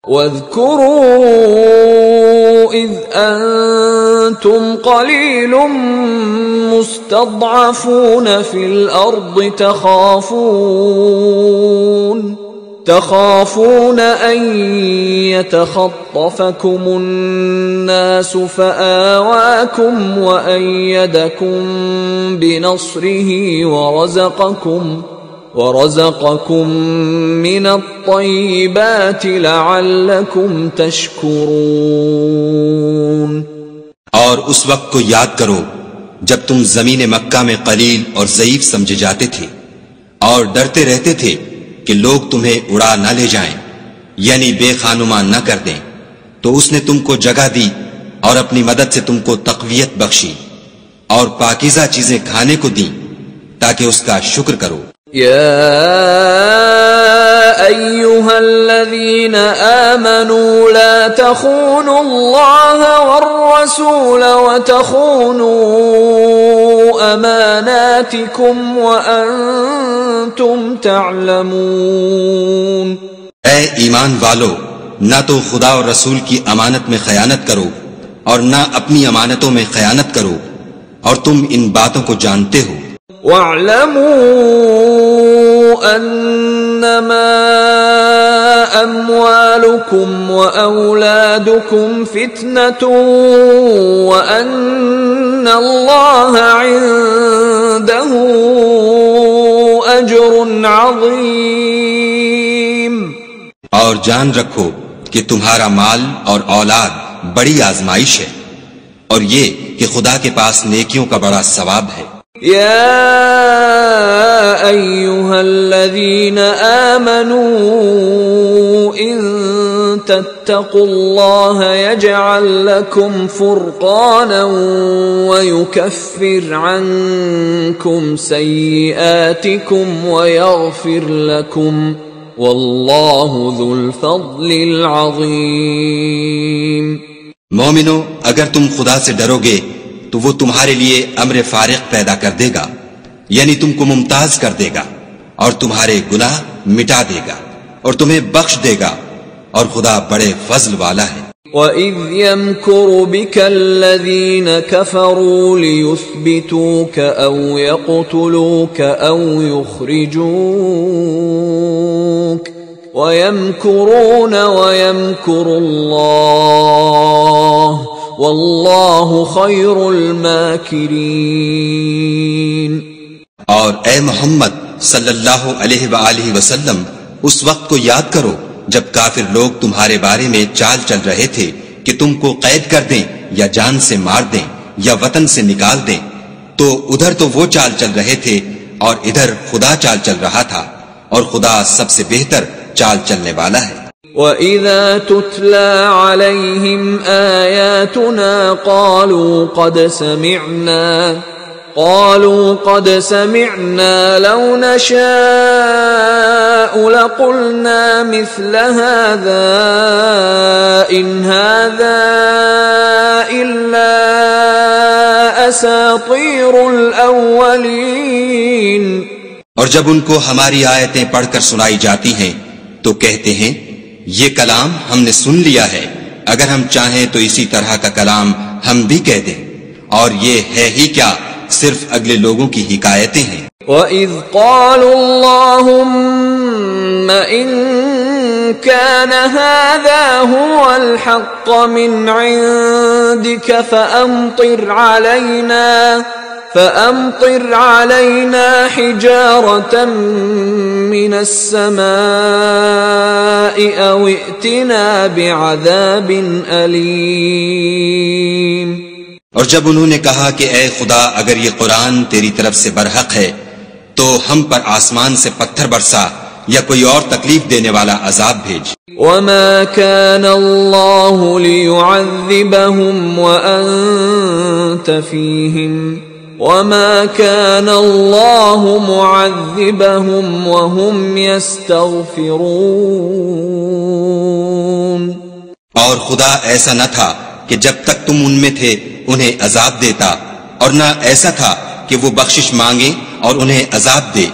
واذكروا إذ أنتم قليل مستضعفون في الأرض تخافون أن يتخطفكم الناس فآواكم وأيدكم بنصره ورزقكم من الطيبات لعلكم تشكرون۔ اور اس وقت کو یاد کرو جب تم زمین مکہ میں قلیل اور ضعیف سمجھے جاتے تھے اور ڈرتے رہتے تھے کہ لوگ تمہیں اڑا نہ لے جائیں، یعنی بے خانمان نہ کر دیں، تو اس نے تم کو جگہ دی اور اپنی مدد سے تم کو تقویت بخشی اور پاکیزہ چیزیں کھانے کو دیں تاکہ اس کا شکر کرو۔ يا أيها الذين آمنوا لا تخونوا الله والرسول وتخونوا أماناتكم وأنتم تعلمون۔ اے ایمان والو، نہ تو خدا اور رسول کی امانت میں خیانت کرو اور نہ اپنی امانتوں میں خیانت کرو اور تم ان باتوں کو جانتے ہو۔ وَاعْلَمُوا أَنَّمَا أَمْوَالُكُمْ وَأَوْلَادُكُمْ فِتْنَةٌ وَأَنَّ اللَّهَ عِندَهُ أَجْرٌ عَظِيمٌ۔ اور جان رکھو کہ تمہارا مال اور اولاد بڑی آزمائش ہے، اور یہ کہ خدا کے پاس نیکیوں کا بڑا ثواب ہے۔ يا أيها الذين آمنوا إن تتقوا الله يجعل لكم فرقانا ويكفر عنكم سيئاتكم ويغفر لكم والله ذو الفضل العظيم۔ مومنو، اگر تم خدا سے ڈرو گے تو وہ تمہارے لیے امر فارق پیدا کر دے گا، یعنی تم کو ممتاز کر دے گا اور تمہارے گناہ مٹا دے گا اور تمہیں بخش دے گا، اور خدا بڑے فضل والا ہے۔ وَإِذْ يَمْكُرُ بِكَ الَّذِينَ كَفَرُوا لِيُثْبِتُوكَ أَوْ يَقْتُلُوكَ أَوْ يُخْرِجُوكَ وَيَمْكُرُونَ وَيَمْكُرُ اللَّهُ واللہ خیر الماکرین۔ اور اے محمد صلی اللہ علیہ وآلہ وسلم، اس وقت کو یاد کرو جب کافر لوگ تمہارے بارے میں چال چل رہے تھے کہ تم کو قید کر دیں یا جان سے مار دیں یا وطن سے نکال دیں، تو ادھر تو وہ چال چل رہے تھے اور ادھر خدا چال چل رہا تھا، اور خدا سب سے بہتر چال چلنے والا ہے۔ وَإِذَا تُتْلَى عَلَيْهِمْ آيَاتُنَا قَالُوا قَدْ سَمِعْنَا لَوْ نَشَاءُ لَقُلْنَا مِثْلَ هَذَا إِنْ هَذَا إِلَّا أَسَاطِيرُ الْأَوَّلِينَ۔ اور جب ان کو ہماری آیتیں پڑھ کر سنائی جاتی ہیں تو کہتے ہیں یہ کلام ہم نے سن لیا ہے، اگر ہم چاہیں تو اسی طرح کا کلام ہم بھی کہہ دیں، اور یہ ہے ہی کیا، صرف اگلے لوگوں کی حکایتیں ہیں۔ وَإِذْ قَالُوا اللَّهُمَّ إِن كَانَ هَذَا هُوَ الْحَقَّ مِنْ عِندِكَ فَأَمْطِرْ عَلَيْنَا حِجَارَةً مِّنَ السَّمَاءِ أَوْ ائْتِنَا بِعَذَابٍ أَلِيمٍ۔ اور جب انہوں نے کہا کہ اے خدا، اگر یہ قرآن تیری طرف سے برحق ہے تو ہم پر آسمان سے پتھر برسا یا کوئی اور تکلیف دینے والا عذاب بھیج۔ وَمَا كَانَ اللَّهُ لِيُعَذِّبَهُمْ وَأَنْتَ فِيهِمْ وَمَا كَانَ اللَّهُ مُعَذِّبَهُمْ وَهُمْ يَسْتَغْفِرُونَ۔ اور خدا ایسا نہ تھا کہ جب تک تم ان میں تھے انہیں عذاب دیتا، اور نہ ایسا تھا کہ وہ بخشش مانگے اور انہیں عذاب دے۔